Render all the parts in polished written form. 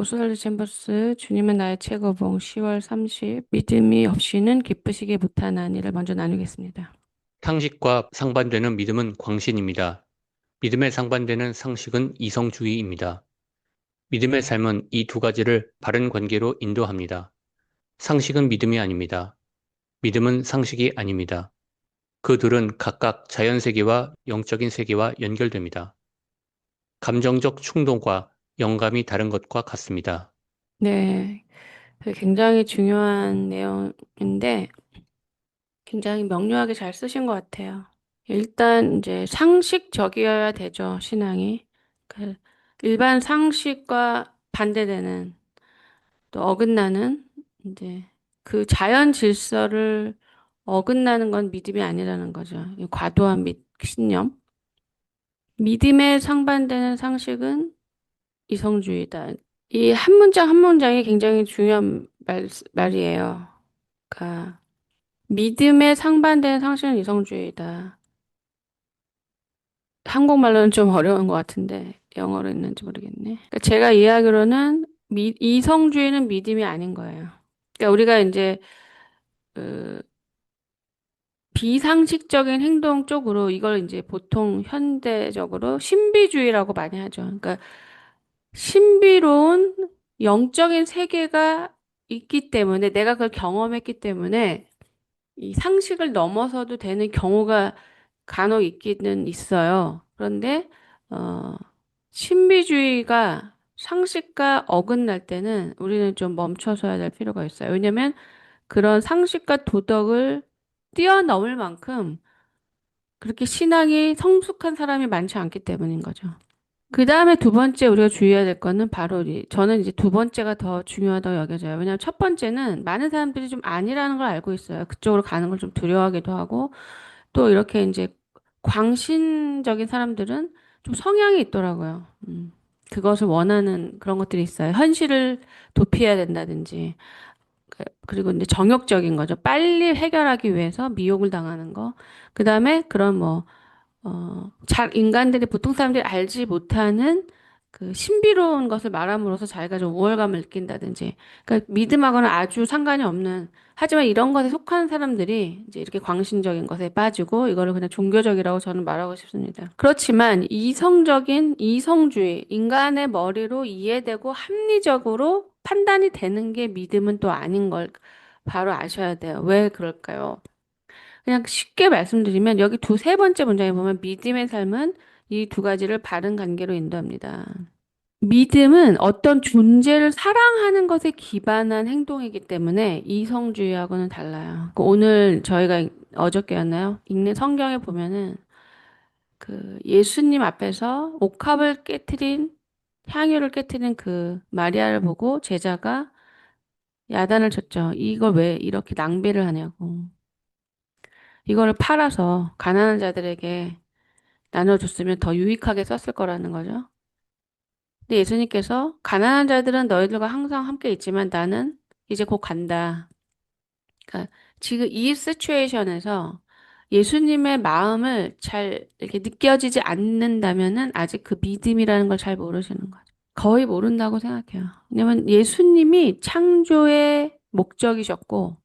오스왈드 챔버스 주님은 나의 최고봉 10월 30 믿음이 없이는 기쁘시게 못하나니를 먼저 나누겠습니다. 상식과 상반되는 믿음은 광신입니다. 믿음에 상반되는 상식은 이성주의입니다. 믿음의 삶은 이 두 가지를 바른 관계로 인도합니다. 상식은 믿음이 아닙니다. 믿음은 상식이 아닙니다. 그 둘은 각각 자연 세계와 영적인 세계와 연결됩니다. 감정적 충동과 영감이 다른 것과 같습니다. 네, 굉장히 중요한 내용인데 굉장히 명료하게 잘 쓰신 것 같아요. 일단 이제 상식적이어야 되죠, 신앙이. 그 일반 상식과 반대되는 또 어긋나는 이제 그 자연 질서를 어긋나는 건 믿음이 아니라는 거죠. 이 과도한 신념. 믿음에 상반되는 상식은 이성주의다. 이 한 문장 한 문장이 굉장히 중요한 말이에요. 그러니까 믿음에 상반되는 상식은 이성주의다. 한국말로는 좀 어려운 것 같은데 영어로 있는지 모르겠네. 그러니까 제가 이해하기로는 이성주의는 믿음이 아닌 거예요. 그러니까 우리가 이제 그 비상식적인 행동 쪽으로 이걸 이제 보통 현대적으로 신비주의라고 많이 하죠. 그러니까 신비로운 영적인 세계가 있기 때문에 내가 그걸 경험했기 때문에 이 상식을 넘어서도 되는 경우가 간혹 있기는 있어요. 그런데 어, 신비주의가 상식과 어긋날 때는 우리는 좀 멈춰서야 될 필요가 있어요. 왜냐하면 그런 상식과 도덕을 뛰어넘을 만큼 그렇게 신앙이 성숙한 사람이 많지 않기 때문인 거죠. 그 다음에 두 번째 우리가 주의해야 될 거는 바로 저는 이제 두 번째가 더 중요하다고 여겨져요. 왜냐하면 첫 번째는 많은 사람들이 좀 아니라는 걸 알고 있어요. 그쪽으로 가는 걸 좀 두려워하기도 하고 또 이렇게 이제 광신적인 사람들은 좀 성향이 있더라고요. 그것을 원하는 그런 것들이 있어요. 현실을 도피해야 된다든지. 그리고 이제 정욕적인 거죠. 빨리 해결하기 위해서 미혹을 당하는 거. 그 다음에 그런 뭐 인간들이, 보통 사람들이 알지 못하는 그 신비로운 것을 말함으로써 자기가 좀 우월감을 느낀다든지. 그러니까 믿음하고는 아주 상관이 없는, 하지만 이런 것에 속한 사람들이 이제 이렇게 광신적인 것에 빠지고 이거를 그냥 종교적이라고 저는 말하고 싶습니다. 그렇지만 이성주의, 인간의 머리로 이해되고 합리적으로 판단이 되는 게 믿음은 또 아닌 걸 바로 아셔야 돼요. 왜 그럴까요? 그냥 쉽게 말씀드리면 여기 세 번째 문장에 보면 믿음의 삶은 이 두 가지를 바른 관계로 인도합니다. 믿음은 어떤 존재를 사랑하는 것에 기반한 행동이기 때문에 이성주의하고는 달라요. 오늘 저희가 어저께였나요? 읽는 성경에 보면은 그 예수님 앞에서 향유를 깨트린 그 마리아를 보고 제자가 야단을 쳤죠. 이걸 왜 이렇게 낭비를 하냐고. 이거를 팔아서 가난한 자들에게 나눠줬으면 더 유익하게 썼을 거라는 거죠. 근데 예수님께서 가난한 자들은 너희들과 항상 함께 있지만 나는 이제 곧 간다. 그러니까 지금 이 시츄에이션에서 예수님의 마음을 잘 이렇게 느껴지지 않는다면은 아직 그 믿음이라는 걸 잘 모르시는 거죠. 거의 모른다고 생각해요. 왜냐면 예수님이 창조의 목적이셨고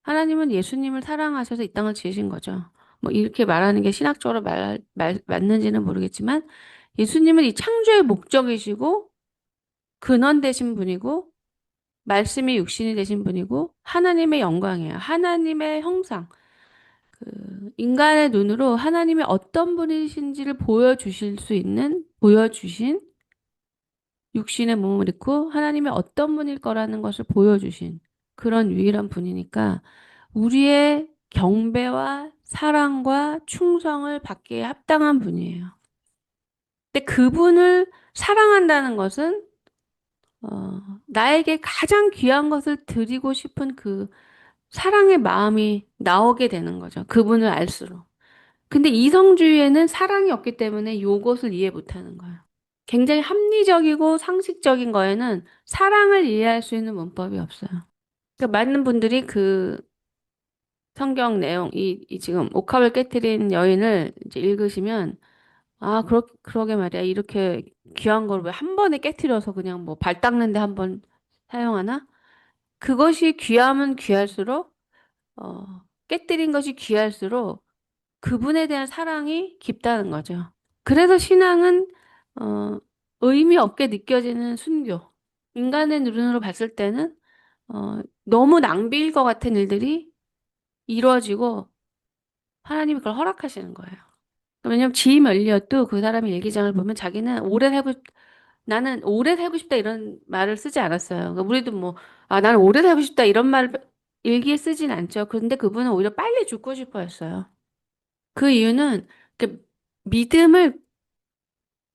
하나님은 예수님을 사랑하셔서 이 땅을 지으신 거죠. 뭐 이렇게 말하는 게 신학적으로 맞는지는 모르겠지만 예수님은 이 창조의 목적이시고 근원 되신 분이고 말씀이 육신이 되신 분이고 하나님의 영광이에요. 하나님의 형상. 인간의 눈으로 하나님이 어떤 분이신지를 보여주신 육신의 몸을 입고 하나님이 어떤 분일 거라는 것을 보여주신 그런 유일한 분이니까 우리의 경배와 사랑과 충성을 받기에 합당한 분이에요. 근데 그분을 사랑한다는 것은 나에게 가장 귀한 것을 드리고 싶은 그 사랑의 마음이 나오게 되는 거죠. 그분을 알수록. 근데 이성주의에는 사랑이 없기 때문에 요것을 이해 못하는 거예요. 굉장히 합리적이고 상식적인 거에는 사랑을 이해할 수 있는 문법이 없어요. 그러니까 많은 분들이 그 성경 내용, 이 지금 옥합을 깨뜨린 여인을 이제 읽으시면, 아, 그러게 말이야. 이렇게 귀한 걸 왜 한 번에 깨트려서 그냥 뭐 발 닦는데 한 번 사용하나? 그것이 귀하면 귀할수록, 깨트린 것이 귀할수록 그분에 대한 사랑이 깊다는 거죠. 그래서 신앙은, 어, 의미 없게 느껴지는 순교. 인간의 눈으로 봤을 때는, 너무 낭비일 것 같은 일들이 이루어지고 하나님이 그걸 허락하시는 거예요. 왜냐면 지임 엘리엇도 그 사람의 일기장을 보면 자기는 나는 오래 살고 싶다 이런 말을 쓰지 않았어요. 그러니까 우리도 뭐, 아, 나는 오래 살고 싶다 이런 말 일기에 쓰진 않죠. 그런데 그분은 오히려 빨리 죽고 싶어 했어요. 그 이유는 그 믿음을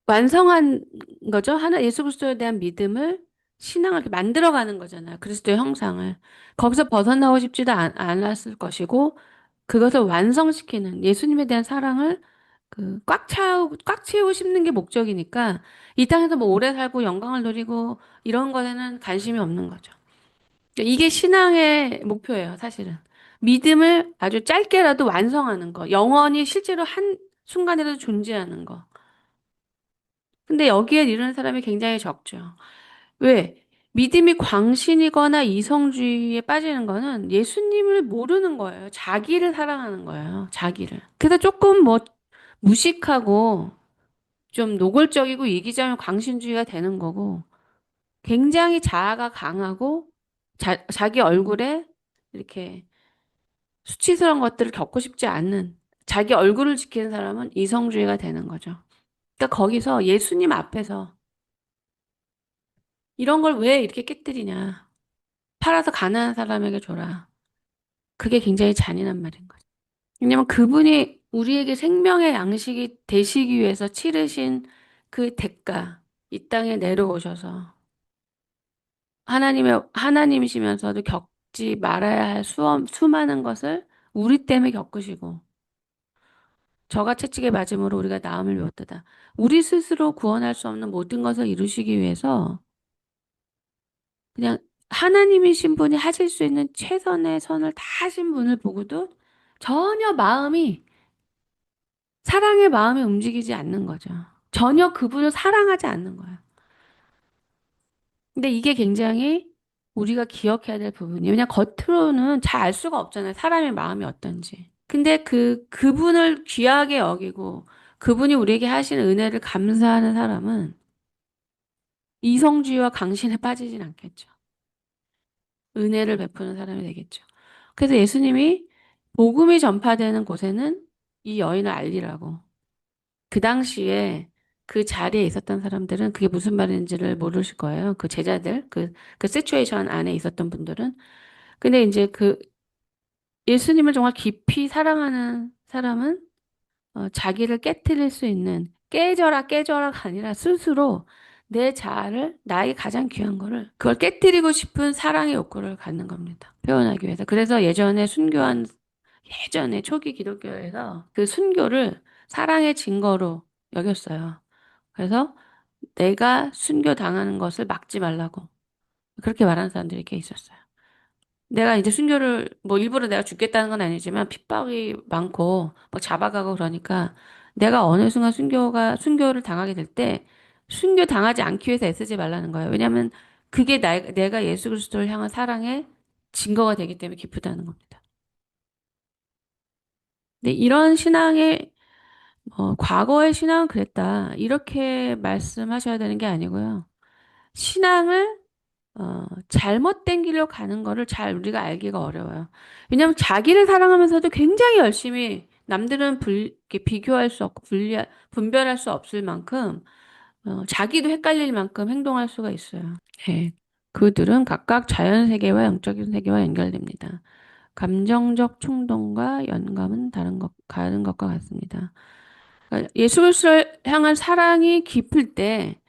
완성한 거죠. 예수 그리스도에 대한 믿음을 신앙을 이렇게 만들어가는 거잖아요. 그리스도의 형상을. 거기서 벗어나고 싶지도 않았을 것이고, 그것을 완성시키는 예수님에 대한 사랑을 꽉 채우고 싶는 게 목적이니까, 이 땅에서 뭐 오래 살고 영광을 누리고 이런 거에는 관심이 없는 거죠. 이게 신앙의 목표예요, 사실은. 믿음을 아주 짧게라도 완성하는 거. 영원히 실제로 한 순간이라도 존재하는 거. 근데 여기에 이르는 사람이 굉장히 적죠. 왜? 믿음이 광신이거나 이성주의에 빠지는 거는 예수님을 모르는 거예요. 자기를 사랑하는 거예요. 자기를. 그래서 조금 뭐 무식하고 좀 노골적이고 이기적인 광신주의가 되는 거고 굉장히 자아가 강하고 자기 얼굴에 이렇게 수치스러운 것들을 겪고 싶지 않는 자기 얼굴을 지키는 사람은 이성주의가 되는 거죠. 그러니까 거기서 예수님 앞에서 이런 걸 왜 이렇게 깨뜨리냐. 팔아서 가난한 사람에게 줘라. 그게 굉장히 잔인한 말인 거죠. 왜냐면 그분이 우리에게 생명의 양식이 되시기 위해서 치르신 그 대가, 이 땅에 내려오셔서 하나님이시면서도 겪지 말아야 할 수많은 것을 우리 때문에 겪으시고, 저가 채찍에 맞음으로 우리가 나음을 배웠다. 우리 스스로 구원할 수 없는 모든 것을 이루시기 위해서 그냥 하나님이신 분이 하실 수 있는 최선의 선을 다 하신 분을 보고도 전혀 사랑의 마음이 움직이지 않는 거죠. 전혀 그분을 사랑하지 않는 거예요. 근데 이게 굉장히 우리가 기억해야 될 부분이에요. 왜냐 겉으로는 잘 알 수가 없잖아요. 사람의 마음이 어떤지. 근데 그분을 귀하게 여기고 그분이 우리에게 하신 은혜를 감사하는 사람은 이성주의와 강신에 빠지진 않겠죠. 은혜를 베푸는 사람이 되겠죠. 그래서 예수님이 복음이 전파되는 곳에는 이 여인을 알리라고. 그 당시에 그 자리에 있었던 사람들은 그게 무슨 말인지를 모르실 거예요. 그 제자들, 그 시츄에이션 안에 있었던 분들은. 근데 이제 예수님을 정말 깊이 사랑하는 사람은 자기를 깨트릴 수 있는 깨져라가 아니라 스스로 내 자아를 나의 가장 귀한 거를 그걸 깨트리고 싶은 사랑의 욕구를 갖는 겁니다. 표현하기 위해서. 그래서 예전에 초기 기독교에서 그 순교를 사랑의 증거로 여겼어요. 그래서 내가 순교 당하는 것을 막지 말라고 그렇게 말하는 사람들이 꽤 있었어요. 내가 이제 순교를 뭐 일부러 내가 죽겠다는 건 아니지만 핍박이 많고 뭐 잡아가고 그러니까 내가 어느 순간 순교를 당하게 될 때 순교 당하지 않기 위해서 애쓰지 말라는 거예요. 왜냐하면 그게 내가 예수 그리스도를 향한 사랑의 증거가 되기 때문에 기쁘다는 겁니다. 근데 이런 과거의 신앙은 그랬다. 이렇게 말씀하셔야 되는 게 아니고요. 신앙을 잘못된 길로 가는 거를 잘 우리가 알기가 어려워요. 왜냐하면 자기를 사랑하면서도 굉장히 열심히 남들은 이렇게 비교할 수 없고 분별할 수 없을 만큼 자기도 헷갈릴 만큼 행동할 수가 있어요. 예. 그들은 각각 자연 세계와 영적인 세계와 연결됩니다. 감정적 충동과 연감은 다른 것과 같습니다. 그러니까 예수 그리스도를 향한 사랑이 깊을 때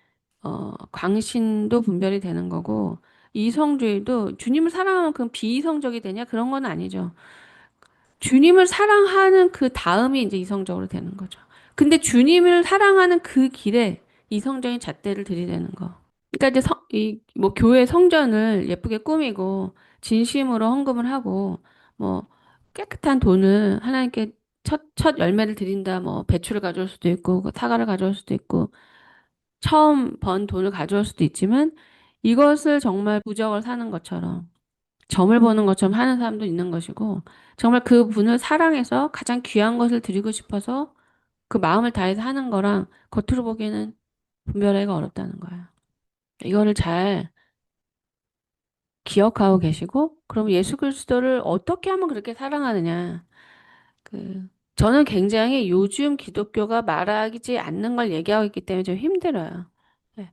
광신도 분별이 되는 거고, 이성주의도 주님을 사랑하면 그건 비이성적이 되냐? 그런 건 아니죠. 주님을 사랑하는 그 다음이 이제 이성적으로 되는 거죠. 근데 주님을 사랑하는 그 길에 이성적인 잣대를 들이대는 거. 그러니까 이제 뭐 교회 성전을 예쁘게 꾸미고 진심으로 헌금을 하고 뭐 깨끗한 돈을 하나님께 첫 열매를 드린다, 뭐, 배추를 가져올 수도 있고, 사과를 가져올 수도 있고, 처음 번 돈을 가져올 수도 있지만, 이것을 정말 부적을 사는 것처럼, 점을 보는 것처럼 하는 사람도 있는 것이고, 정말 그 분을 사랑해서 가장 귀한 것을 드리고 싶어서 그 마음을 다해서 하는 거랑 겉으로 보기에는 분별하기가 어렵다는 거예요. 이거를 잘 기억하고 계시고, 그럼 예수 그리스도를 어떻게 하면 그렇게 사랑하느냐. 그, 저는 굉장히 요즘 기독교가 말하지 않는 걸 얘기하고 있기 때문에 좀 힘들어요. 네.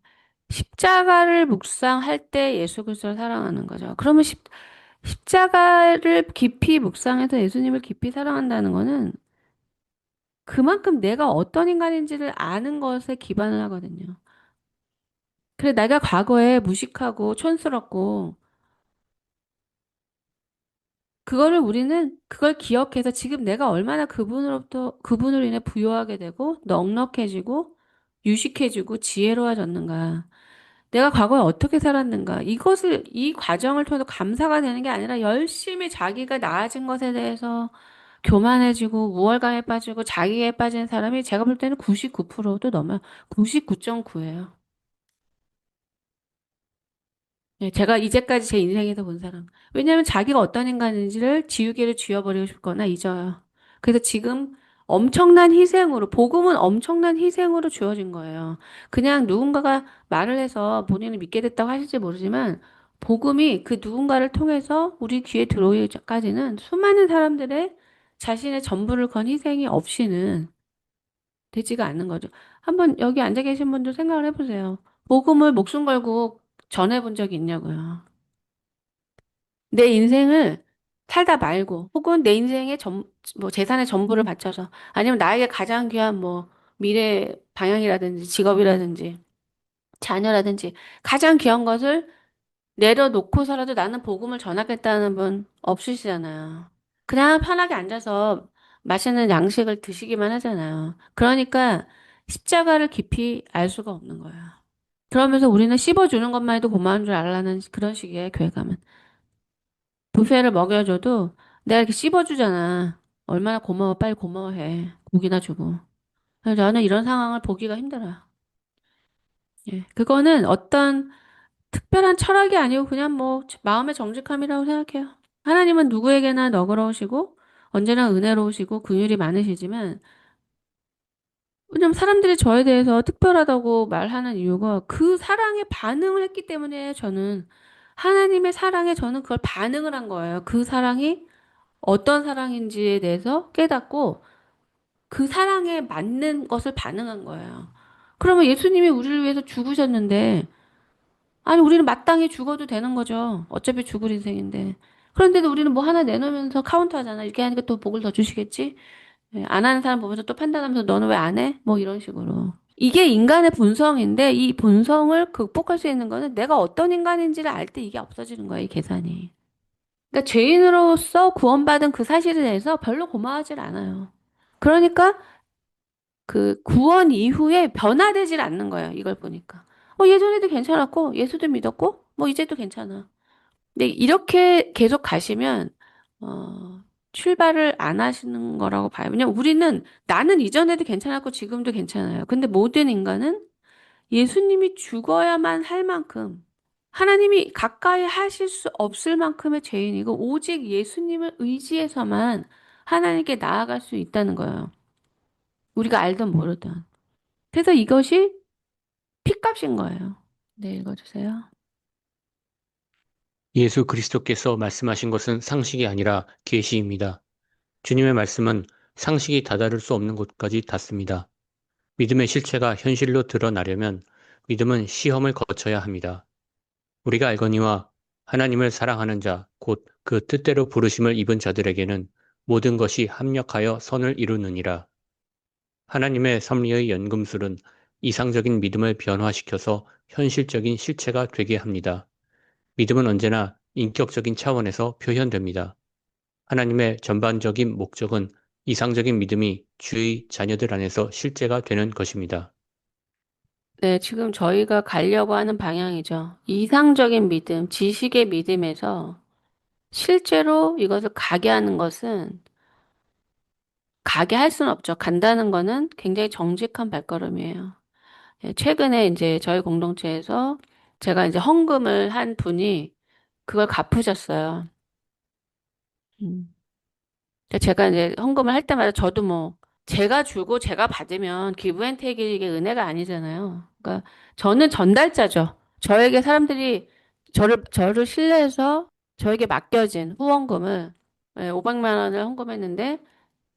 십자가를 묵상할 때 예수 그리스도를 사랑하는 거죠. 그러면 십자가를 깊이 묵상해서 예수님을 깊이 사랑한다는 거는 그만큼 내가 어떤 인간인지를 아는 것에 기반을 하거든요. 그래, 내가 과거에 무식하고 촌스럽고 그거를 우리는 그걸 기억해서 지금 내가 얼마나 그분으로부터 그분으로 인해 부유하게 되고 넉넉해지고 유식해지고 지혜로워졌는가. 내가 과거에 어떻게 살았는가. 이것을 이 과정을 통해서 감사가 되는 게 아니라 열심히 자기가 나아진 것에 대해서 교만해지고 우월감에 빠지고 자기에 빠진 사람이 제가 볼 때는 99%도 넘어요. 99.9예요. 네, 제가 이제까지 제 인생에서 본 사람. 왜냐하면 자기가 어떤 인간인지를 지우개를 쥐어버리고 싶거나 잊어요. 그래서 지금 엄청난 희생으로, 복음은 엄청난 희생으로 주어진 거예요. 그냥 누군가가 말을 해서 본인을 믿게 됐다고 하실지 모르지만, 복음이 그 누군가를 통해서 우리 귀에 들어오기까지는 수많은 사람들의 자신의 전부를 건 희생이 없이는 되지가 않는 거죠. 한번 여기 앉아 계신 분들 생각을 해보세요. 복음을 목숨 걸고 전해본 적이 있냐고요. 내 인생을 살다 말고, 혹은 내 인생의 뭐 재산의 전부를 바쳐서, 아니면 나에게 가장 귀한 뭐 미래 방향이라든지 직업이라든지 자녀라든지 가장 귀한 것을 내려놓고서라도 나는 복음을 전하겠다는 분 없으시잖아요. 그냥 편하게 앉아서 맛있는 양식을 드시기만 하잖아요. 그러니까 십자가를 깊이 알 수가 없는 거예요. 그러면서 우리는 씹어주는 것만 해도 고마운 줄 알라는 그런 식의 교회감은. 뷔페를 먹여줘도 내가 이렇게 씹어주잖아. 얼마나 고마워, 빨리 고마워해. 고기나 주고. 그래서 저는 이런 상황을 보기가 힘들어요. 예. 그거는 어떤 특별한 철학이 아니고 그냥 뭐 마음의 정직함이라고 생각해요. 하나님은 누구에게나 너그러우시고 언제나 은혜로우시고 긍휼이 많으시지만 왜냐면 사람들이 저에 대해서 특별하다고 말하는 이유가 그 사랑에 반응을 했기 때문에 저는 하나님의 사랑에 저는 그걸 반응을 한 거예요. 그 사랑이 어떤 사랑인지에 대해서 깨닫고 그 사랑에 맞는 것을 반응한 거예요. 그러면 예수님이 우리를 위해서 죽으셨는데, 아니, 우리는 마땅히 죽어도 되는 거죠. 어차피 죽을 인생인데. 그런데도 우리는 뭐 하나 내놓으면서 카운트 하잖아. 이렇게 하니까 또 복을 더 주시겠지? 예, 안 하는 사람 보면서 또 판단하면서 너는 왜 안 해? 뭐 이런 식으로. 이게 인간의 본성인데, 이 본성을 극복할 수 있는 거는 내가 어떤 인간인지를 알 때 이게 없어지는 거예요, 이 계산이. 그러니까 죄인으로서 구원받은 그 사실에 대해서 별로 고마워하질 않아요. 그러니까 그 구원 이후에 변화되질 않는 거예요. 이걸 보니까. 예전에도 괜찮았고, 예수도 믿었고, 뭐 이제도 괜찮아. 근데 이렇게 계속 가시면, 출발을 안 하시는 거라고 봐요. 왜냐면 우리는 나는 이전에도 괜찮았고 지금도 괜찮아요. 근데 모든 인간은 예수님이 죽어야만 할 만큼 하나님이 가까이 하실 수 없을 만큼의 죄인이고 오직 예수님을 의지해서만 하나님께 나아갈 수 있다는 거예요. 우리가 알든 모르든. 그래서 이것이 핏값인 거예요. 네, 읽어주세요. 예수 그리스도께서 말씀하신 것은 상식이 아니라 계시입니다. 주님의 말씀은 상식이 다다를 수 없는 곳까지 닿습니다. 믿음의 실체가 현실로 드러나려면 믿음은 시험을 거쳐야 합니다. 우리가 알거니와 하나님을 사랑하는 자, 곧 그 뜻대로 부르심을 입은 자들에게는 모든 것이 합력하여 선을 이루느니라. 하나님의 섭리의 연금술은 이상적인 믿음을 변화시켜서 현실적인 실체가 되게 합니다. 믿음은 언제나 인격적인 차원에서 표현됩니다. 하나님의 전반적인 목적은 이상적인 믿음이 주의 자녀들 안에서 실제가 되는 것입니다. 네, 지금 저희가 가려고 하는 방향이죠. 이상적인 믿음, 지식의 믿음에서 실제로 이것을 가게 하는 것은 가게 할 수는 없죠. 간다는 거는 굉장히 정직한 발걸음이에요. 예, 최근에 이제 저희 공동체에서 제가 이제 헌금을 한 분이 그걸 갚으셨어요. 음. 근데 제가 이제 헌금을 할 때마다 저도 뭐 제가 주고 제가 받으면 기브앤테이크 이게 은혜가 아니잖아요. 그러니까 저는 전달자죠. 저에게 사람들이 저를 신뢰해서 저에게 맡겨진 후원금을 500만 원을 헌금했는데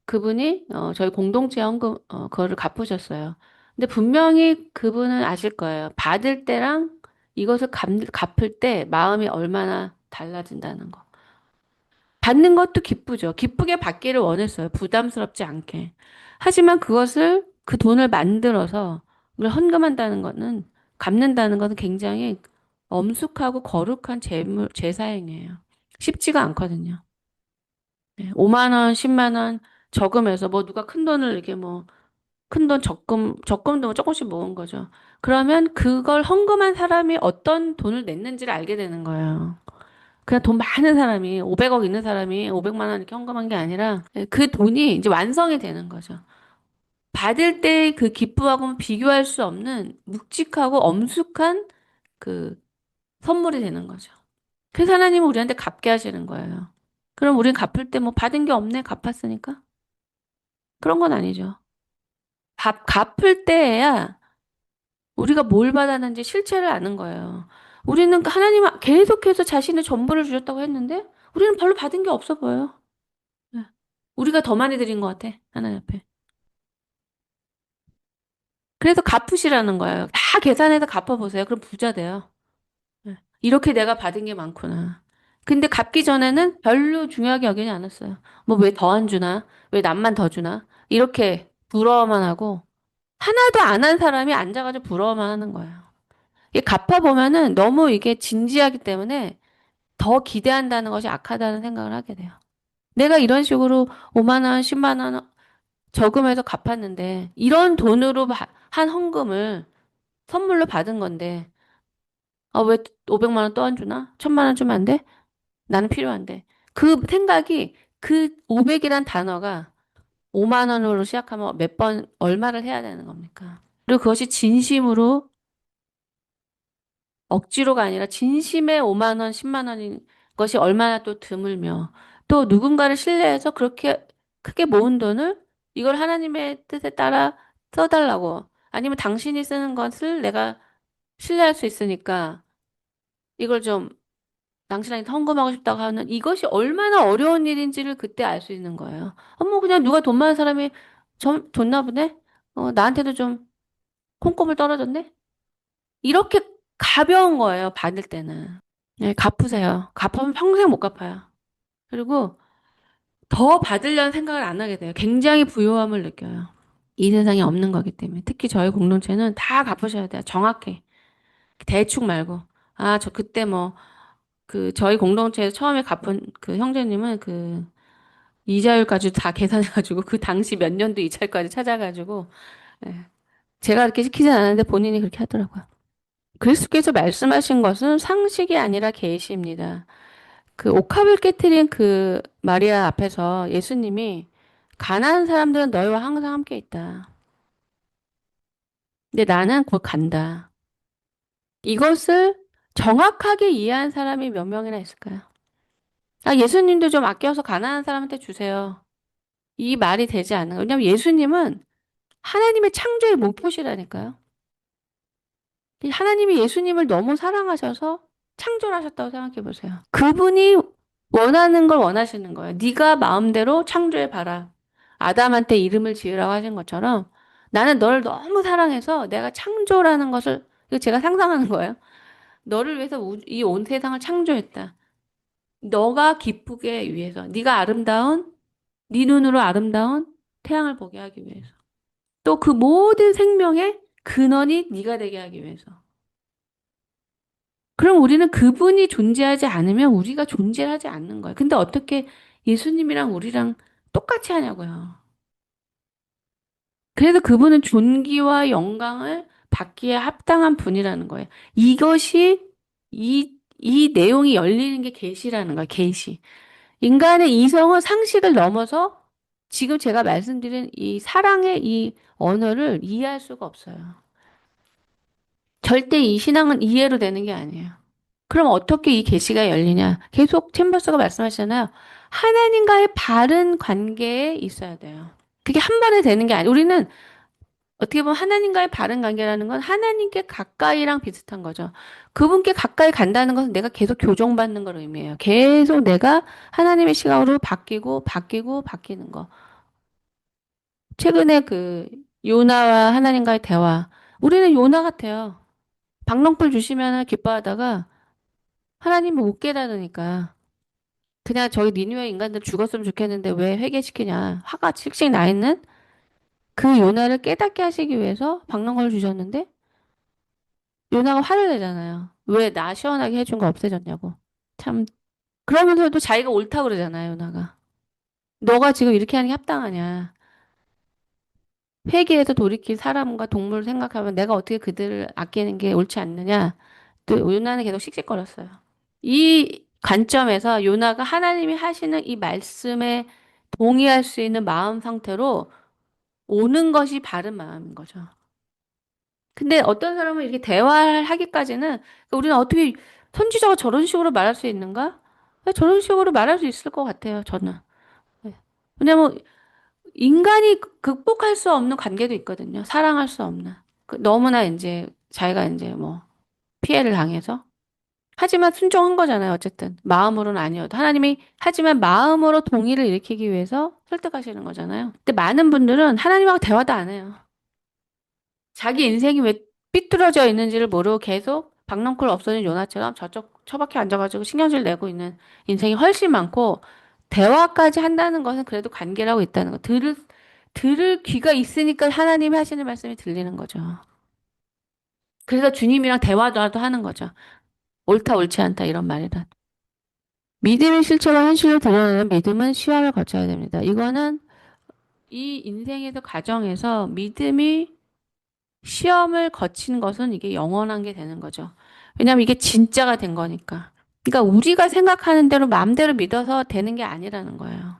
그분이 저희 공동체 헌금 그거를 갚으셨어요. 근데 분명히 그분은 아실 거예요. 받을 때랑 이것을 갚을 때 마음이 얼마나 달라진다는 거. 받는 것도 기쁘죠. 기쁘게 받기를 원했어요. 부담스럽지 않게. 하지만 그것을 그 돈을 만들어서 그걸 헌금한다는 거는 갚는다는 것은 굉장히 엄숙하고 거룩한 제사행위예요. 쉽지가 않거든요. 네, 5만 원, 10만 원 저금해서 뭐 누가 큰 돈을 이렇게 뭐 큰 돈 적금도 조금씩 모은 거죠. 그러면 그걸 헌금한 사람이 어떤 돈을 냈는지를 알게 되는 거예요. 그냥 돈 많은 사람이 500억 있는 사람이 500만 원 이렇게 헌금한 게 아니라 그 돈이 이제 완성이 되는 거죠. 받을 때 그 기쁨하고는 비교할 수 없는 묵직하고 엄숙한 그 선물이 되는 거죠. 그래서 하나님은 우리한테 갚게 하시는 거예요. 그럼 우린 갚을 때 뭐 받은 게 없네, 갚았으니까? 그런 건 아니죠. 갚을 때에야 우리가 뭘 받았는지 실체를 아는 거예요. 우리는 하나님은 계속해서 자신의 전부를 주셨다고 했는데 우리는 별로 받은 게 없어 보여요. 네. 우리가 더 많이 드린 것 같아, 하나님 앞에. 그래서 갚으시라는 거예요. 다 계산해서 갚아보세요. 그럼 부자 돼요. 네. 이렇게 내가 받은 게 많구나. 근데 갚기 전에는 별로 중요하게 여기지 않았어요. 뭐 왜 더 안 주나? 왜 남만 더 주나? 이렇게 부러워만 하고 하나도 안 한 사람이 앉아가지고 부러워만 하는 거예요. 이게 갚아보면은 너무 이게 진지하기 때문에 더 기대한다는 것이 악하다는 생각을 하게 돼요. 내가 이런 식으로 5만 원, 10만 원 저금해서 갚았는데 이런 돈으로 한 헌금을 선물로 받은 건데 왜 500만 원 또 안 주나? 1000만 원 주면 안 돼? 나는 필요한데. 그 생각이 그 500이란 단어가 5만 원으로 시작하면 몇 번 얼마를 해야 되는 겁니까? 그리고 그것이 진심으로 억지로가 아니라 진심의 5만 원, 10만 원인 것이 얼마나 또 드물며 또 누군가를 신뢰해서 그렇게 크게 모은 돈을 이걸 하나님의 뜻에 따라 써달라고 아니면 당신이 쓰는 것을 내가 신뢰할 수 있으니까 이걸 좀 당신한테 헌금하고 싶다고 하는 이것이 얼마나 어려운 일인지를 그때 알 수 있는 거예요. 뭐 그냥 누가 돈 많은 사람이 줬나 보네? 나한테도 좀 콩고물 떨어졌네? 이렇게 가벼운 거예요, 받을 때는. 네, 갚으세요. 갚으면 평생 못 갚아요. 그리고 더 받으려는 생각을 안 하게 돼요. 굉장히 부요함을 느껴요. 이 세상에 없는 거기 때문에. 특히 저희 공동체는 다 갚으셔야 돼요. 정확히. 대충 말고. 저 그때 뭐, 저희 공동체에서 처음에 갚은 그 형제님은 이자율까지 다 계산해가지고 그 당시 몇 년도 이자율까지 찾아가지고, 예. 제가 그렇게 시키진 않았는데 본인이 그렇게 하더라고요. 그리스도께서 말씀하신 것은 상식이 아니라 계시입니다. 그 옥합을 깨뜨린 그 마리아 앞에서 예수님이 가난한 사람들은 너희와 항상 함께 있다. 근데 나는 곧 간다. 이것을 정확하게 이해한 사람이 몇 명이나 있을까요? 예수님도 좀 아껴서 가난한 사람한테 주세요. 이 말이 되지 않는 거예요. 왜냐하면 예수님은 하나님의 창조의 목표시라니까요. 하나님이 예수님을 너무 사랑하셔서 창조를 하셨다고 생각해 보세요. 그분이 원하는 걸 원하시는 거예요. 네가 마음대로 창조해 봐라. 아담한테 이름을 지으라고 하신 것처럼 나는 너를 너무 사랑해서 내가 창조라는 것을 이거 제가 상상하는 거예요. 너를 위해서 이 온 세상을 창조했다. 너가 기쁘게 위해서 네가 아름다운 네 눈으로 아름다운 태양을 보게 하기 위해서 또 그 모든 생명의 근원이 네가 되게 하기 위해서 그럼 우리는 그분이 존재하지 않으면 우리가 존재하지 않는 거예요. 근데 어떻게 예수님이랑 우리랑 똑같이 하냐고요. 그래서 그분은 존귀와 영광을 받기에 합당한 분이라는 거예요. 이 내용이 열리는 게 계시라는 거예요. 계시. 인간의 이성은 상식을 넘어서 지금 제가 말씀드린 이 사랑의 이 언어를 이해할 수가 없어요. 절대 이 신앙은 이해로 되는 게 아니에요. 그럼 어떻게 이 계시가 열리냐? 계속 챔버스가 말씀하시잖아요. 하나님과의 바른 관계에 있어야 돼요. 그게 한 번에 되는 게 아니에요. 우리는 어떻게 보면 하나님과의 바른 관계라는 건 하나님께 가까이랑 비슷한 거죠. 그분께 가까이 간다는 것은 내가 계속 교정받는 걸 의미해요. 계속 내가 하나님의 시각으로 바뀌고 바뀌고 바뀌는 거. 최근에 그 요나와 하나님과의 대화. 우리는 요나 같아요. 박농풀 주시면 기뻐하다가 하나님을 못 깨달으니까 그냥 저희 니누의 인간들 죽었으면 좋겠는데 왜 회개시키냐. 화가 칙칙 나 있는 그 요나를 깨닫게 하시기 위해서 박농걸 주셨는데 요나가 화를 내잖아요. 왜 나 시원하게 해준 거 없애졌냐고. 참 그러면서도 자기가 옳다고 그러잖아요, 요나가. 너가 지금 이렇게 하는 게 합당하냐. 회개해서 돌이킬 사람과 동물을 생각하면 내가 어떻게 그들을 아끼는 게 옳지 않느냐. 또 요나는 계속 씩씩거렸어요. 이 관점에서 요나가 하나님이 하시는 이 말씀에 동의할 수 있는 마음 상태로 오는 것이 바른 마음인 거죠. 근데 어떤 사람은 이렇게 대화를 하기까지는 그러니까 우리는 어떻게 선지자가 저런 식으로 말할 수 있는가? 저런 식으로 말할 수 있을 것 같아요, 저는. 네. 왜냐면 인간이 극복할 수 없는 관계도 있거든요. 사랑할 수 없는. 너무나 이제 자기가 이제 뭐 피해를 당해서. 하지만 순종한 거잖아요, 어쨌든. 마음으로는 아니어도. 하나님이 하지만 마음으로 동의를 일으키기 위해서 설득하시는 거잖아요. 근데 많은 분들은 하나님하고 대화도 안 해요. 자기 인생이 왜 삐뚤어져 있는지를 모르고 계속 박넝쿨 없어진 요나처럼 저쪽 처박혀 앉아가지고 신경질 내고 있는 인생이 훨씬 많고 대화까지 한다는 것은 그래도 관계라고 있다는 거. 들을 귀가 있으니까 하나님이 하시는 말씀이 들리는 거죠. 그래서 주님이랑 대화도 하는 거죠. 옳다, 옳지 않다 이런 말이란. 믿음의 실체가 현실로 드러나는 믿음은 시험을 거쳐야 됩니다. 이거는 이 인생에서 가정에서 믿음이 시험을 거친 것은 이게 영원한 게 되는 거죠. 왜냐하면 이게 진짜가 된 거니까. 그러니까 우리가 생각하는 대로 마음대로 믿어서 되는 게 아니라는 거예요.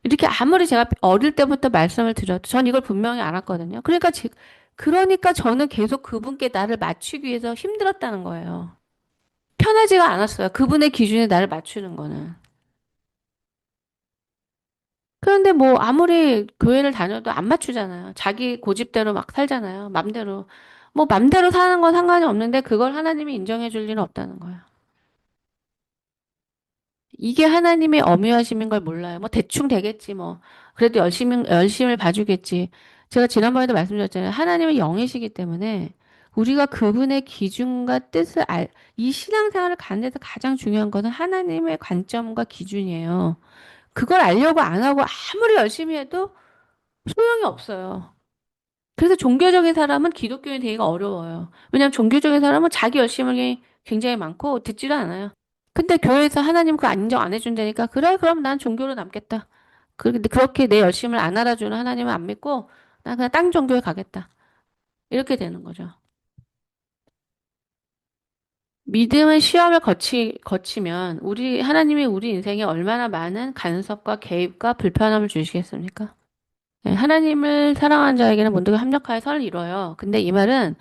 이렇게 아무리 제가 어릴 때부터 말씀을 드려도 전 이걸 분명히 알았거든요. 그러니까 저는 계속 그분께 나를 맞추기 위해서 힘들었다는 거예요. 편하지가 않았어요. 그분의 기준에 나를 맞추는 거는. 그런데 뭐 아무리 교회를 다녀도 안 맞추잖아요. 자기 고집대로 막 살잖아요. 맘대로. 뭐 맘대로 사는 건 상관이 없는데 그걸 하나님이 인정해 줄 리는 없다는 거예요. 이게 하나님의 엄유하심인 걸 몰라요. 뭐 대충 되겠지 뭐. 그래도 열심을 봐주겠지. 제가 지난번에도 말씀드렸잖아요. 하나님은 영이시기 때문에 우리가 그분의 기준과 뜻을 이 신앙생활을 가는 데서 가장 중요한 것은 하나님의 관점과 기준이에요. 그걸 알려고 안 하고 아무리 열심히 해도 소용이 없어요. 그래서 종교적인 사람은 기독교인 되기가 어려워요. 왜냐하면 종교적인 사람은 자기 열심이 굉장히 많고 듣지도 않아요. 근데 교회에서 하나님 그거 인정 안 해준다니까 그래 그럼 난 종교로 남겠다. 그렇게 내 열심을 안 알아주는 하나님을 안 믿고 난 그냥 딴 종교에 가겠다. 이렇게 되는 거죠. 믿음은 시험을 거치면 하나님이 우리 인생에 얼마나 많은 간섭과 개입과 불편함을 주시겠습니까? 네, 하나님을 사랑하는 자에게는 모두가 합력하여 선을 이뤄요. 근데 이 말은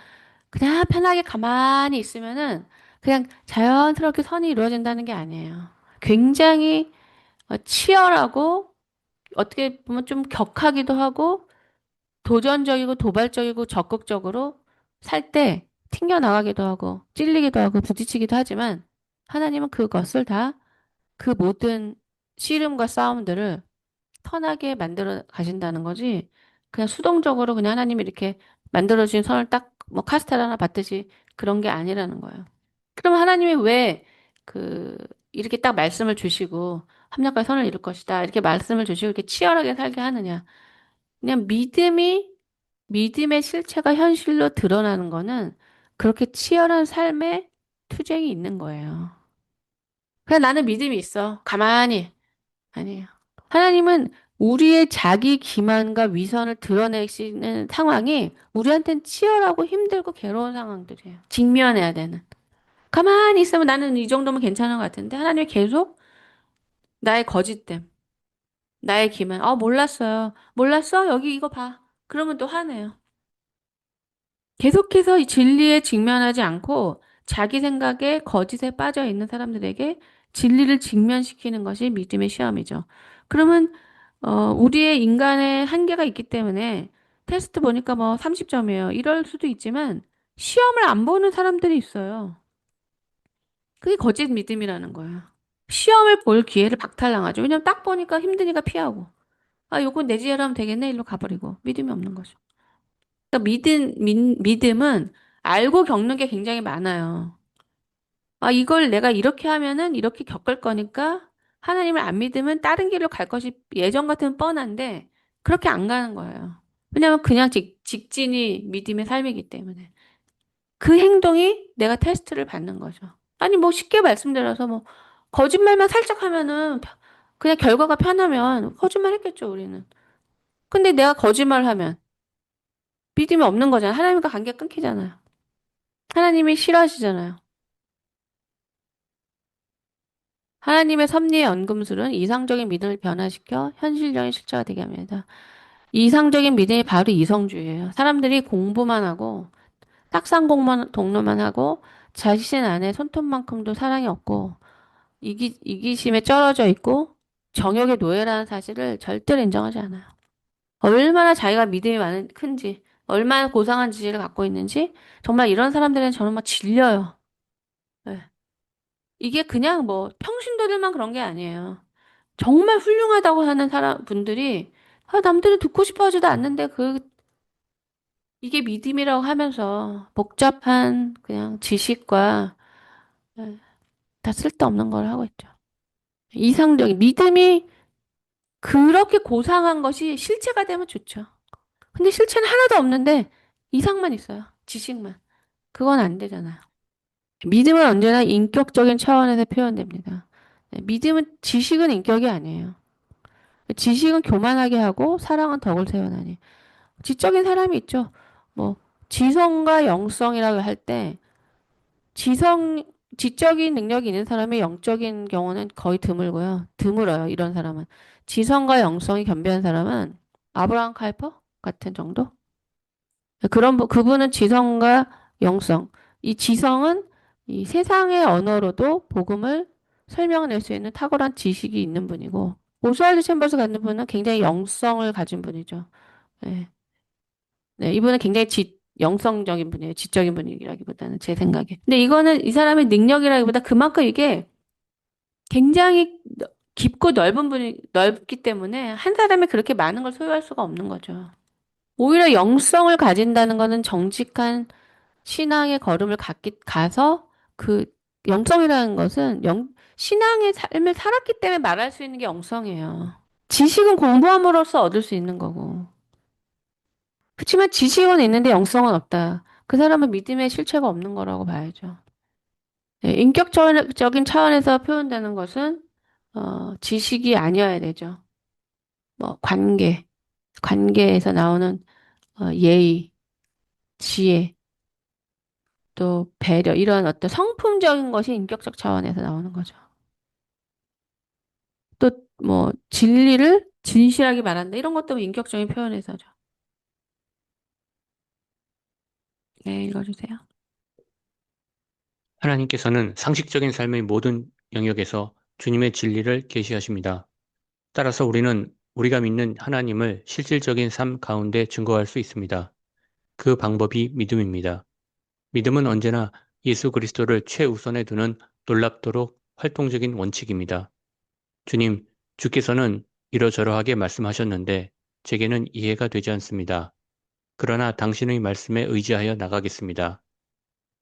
그냥 편하게 가만히 있으면은 그냥 자연스럽게 선이 이루어진다는 게 아니에요. 굉장히 치열하고 어떻게 보면 좀 격하기도 하고 도전적이고 도발적이고 적극적으로 살 때 튕겨나가기도 하고 찔리기도 하고 부딪히기도 하지만 하나님은 그것을 다 그 모든 씨름과 싸움들을 편하게 만들어 가신다는 거지. 그냥 수동적으로 그냥 하나님이 이렇게 만들어진 선을 딱 뭐 카스텔 하나 받듯이 그런 게 아니라는 거예요. 그럼 하나님이 왜 그 이렇게 딱 말씀을 주시고 합력과 선을 이룰 것이다. 이렇게 말씀을 주시고 이렇게 치열하게 살게 하느냐. 그냥 믿음의 실체가 현실로 드러나는 거는 그렇게 치열한 삶의 투쟁이 있는 거예요. 그냥 나는 믿음이 있어. 가만히. 아니에요. 하나님은 우리의 자기 기만과 위선을 드러내시는 상황이 우리한테는 치열하고 힘들고 괴로운 상황들이에요. 직면해야 되는. 가만히 있으면 나는 이 정도면 괜찮은 것 같은데 하나님이 계속 나의 거짓됨. 나의 기만. 몰랐어요. 몰랐어? 여기 이거 봐. 그러면 또 화내요. 계속해서 이 진리에 직면하지 않고 자기 생각에 거짓에 빠져 있는 사람들에게 진리를 직면시키는 것이 믿음의 시험이죠. 그러면 우리의 인간의 한계가 있기 때문에 테스트 보니까 뭐 30점이에요. 이럴 수도 있지만 시험을 안 보는 사람들이 있어요. 그게 거짓 믿음이라는 거예요. 시험을 볼 기회를 박탈당하죠. 왜냐면 딱 보니까 힘드니까 피하고. 아, 요건 내 지혜로 하면 되겠네. 일로 가버리고. 믿음이 없는 거죠. 그러니까 믿음은 알고 겪는 게 굉장히 많아요. 아, 이걸 내가 이렇게 하면은 이렇게 겪을 거니까 하나님을 안 믿으면 다른 길로 갈 것이 예전 같으면 뻔한데 그렇게 안 가는 거예요. 왜냐하면 그냥 직진이 믿음의 삶이기 때문에. 그 행동이 내가 테스트를 받는 거죠. 아니, 뭐 쉽게 말씀드려서 뭐 거짓말만 살짝 하면은 그냥 결과가 편하면 거짓말 했겠죠, 우리는. 근데 내가 거짓말 하면 믿음이 없는 거잖아요. 하나님과 관계 끊기잖아요. 하나님이 싫어하시잖아요. 하나님의 섭리의 연금술은 이상적인 믿음을 변화시켜 현실적인 실제가 되게 합니다. 이상적인 믿음이 바로 이성주의예요. 사람들이 공부만 하고 딱상 공만 독로만 하고 자신 안에 손톱만큼도 사랑이 없고 이기심에 쩔어져 있고 정욕의 노예라는 사실을 절대로 인정하지 않아요. 얼마나 자기가 믿음이 큰지, 얼마나 고상한 지지를 갖고 있는지 정말 이런 사람들은 저는 막 질려요. 네. 이게 그냥 뭐 평신도들만 그런 게 아니에요. 정말 훌륭하다고 하는 분들이 남들이 듣고 싶어 하지도 않는데 이게 믿음이라고 하면서 복잡한 그냥 지식과 예, 다 쓸데없는 걸 하고 있죠. 이상적인 믿음이 그렇게 고상한 것이 실체가 되면 좋죠. 근데 실체는 하나도 없는데 이상만 있어요. 지식만. 그건 안 되잖아요. 믿음은 언제나 인격적인 차원에서 표현됩니다. 네, 지식은 인격이 아니에요. 지식은 교만하게 하고 사랑은 덕을 세워나니. 지적인 사람이 있죠. 뭐 지성과 영성이라고 할 때 지성 지적인 능력이 있는 사람이 영적인 경우는 거의 드물고요. 드물어요. 이런 사람은. 지성과 영성이 겸비한 사람은 아브라함 칼퍼 같은 정도? 그분은 지성과 영성. 이 지성은 이 세상의 언어로도 복음을 설명낼 수 있는 탁월한 지식이 있는 분이고 오스왈드 챔버스 같은 분은 굉장히 영성을 가진 분이죠. 네. 네, 이분은 굉장히 영성적인 분이에요. 지적인 분이라기보다는 제 생각에. 근데 이거는 이 사람의 능력이라기보다 그만큼 이게 굉장히 깊고 넓기 때문에 한 사람이 그렇게 많은 걸 소유할 수가 없는 거죠. 오히려 영성을 가진다는 거는 정직한 신앙의 걸음을 가서 그 영성이라는 것은 신앙의 삶을 살았기 때문에 말할 수 있는 게 영성이에요. 지식은 공부함으로써 얻을 수 있는 거고. 그렇지만 지식은 있는데 영성은 없다. 그 사람은 믿음의 실체가 없는 거라고 봐야죠. 네, 인격적인 차원에서 표현되는 것은 지식이 아니어야 되죠. 뭐 관계에서 나오는 예의, 지혜, 또 배려 이런 어떤 성품적인 것이 인격적 차원에서 나오는 거죠. 또 뭐 진리를 진실하게 말한다 이런 것도 인격적인 표현에서죠. 네, 읽어주세요. 하나님께서는 상식적인 삶의 모든 영역에서 주님의 진리를 계시하십니다. 따라서 우리는 우리가 믿는 하나님을 실질적인 삶 가운데 증거할 수 있습니다. 그 방법이 믿음입니다. 믿음은 언제나 예수 그리스도를 최우선에 두는 놀랍도록 활동적인 원칙입니다. 주님, 주께서는 이러저러하게 말씀하셨는데 제게는 이해가 되지 않습니다. 그러나 당신의 말씀에 의지하여 나가겠습니다.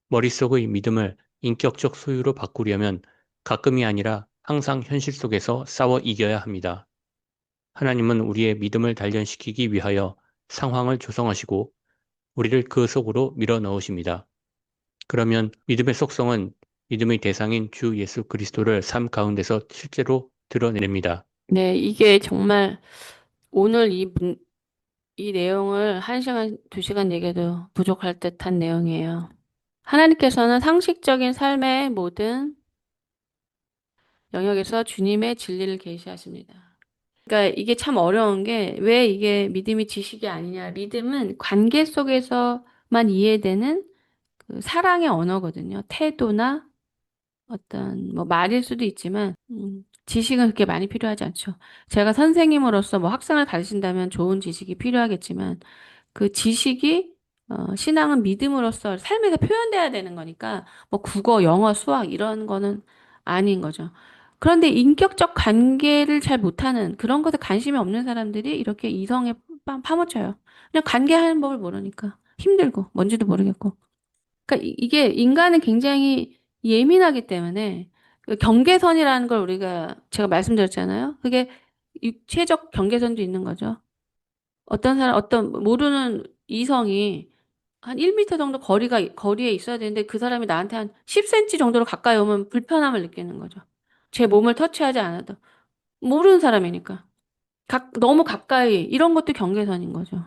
머릿속의 믿음을 인격적 소유로 바꾸려면 가끔이 아니라 항상 현실 속에서 싸워 이겨야 합니다. 하나님은 우리의 믿음을 단련시키기 위하여 상황을 조성하시고 우리를 그 속으로 밀어 넣으십니다. 그러면 믿음의 속성은 믿음의 대상인 주 예수 그리스도를 삶 가운데서 실제로 드러냅니다. 네, 이게 정말 오늘 이 내용을 한 시간, 두 시간 얘기해도 부족할 듯한 내용이에요. 하나님께서는 상식적인 삶의 모든 영역에서 주님의 진리를 계시하십니다. 그러니까 이게 참 어려운 게 왜 이게 믿음이 지식이 아니냐. 믿음은 관계 속에서만 이해되는 그 사랑의 언어거든요. 태도나 어떤 뭐 말일 수도 있지만 지식은 그렇게 많이 필요하지 않죠. 제가 선생님으로서 뭐 학생을 가르친다면 좋은 지식이 필요하겠지만 그 지식이 신앙은 믿음으로써 삶에서 표현돼야 되는 거니까 뭐 국어, 영어, 수학 이런 거는 아닌 거죠. 그런데 인격적 관계를 잘 못하는 그런 것에 관심이 없는 사람들이 이렇게 이성에 파묻혀요. 그냥 관계하는 법을 모르니까 힘들고 뭔지도 모르겠고. 그러니까 이게 인간은 굉장히 예민하기 때문에 그 경계선이라는 걸 우리가 제가 말씀드렸잖아요. 그게 육체적 경계선도 있는 거죠. 어떤 사람, 어떤 모르는 이성이 한 1미터 정도 거리에 있어야 되는데 그 사람이 나한테 한 10cm 정도로 가까이 오면 불편함을 느끼는 거죠. 제 몸을 터치하지 않아도. 모르는 사람이니까. 너무 가까이, 이런 것도 경계선인 거죠.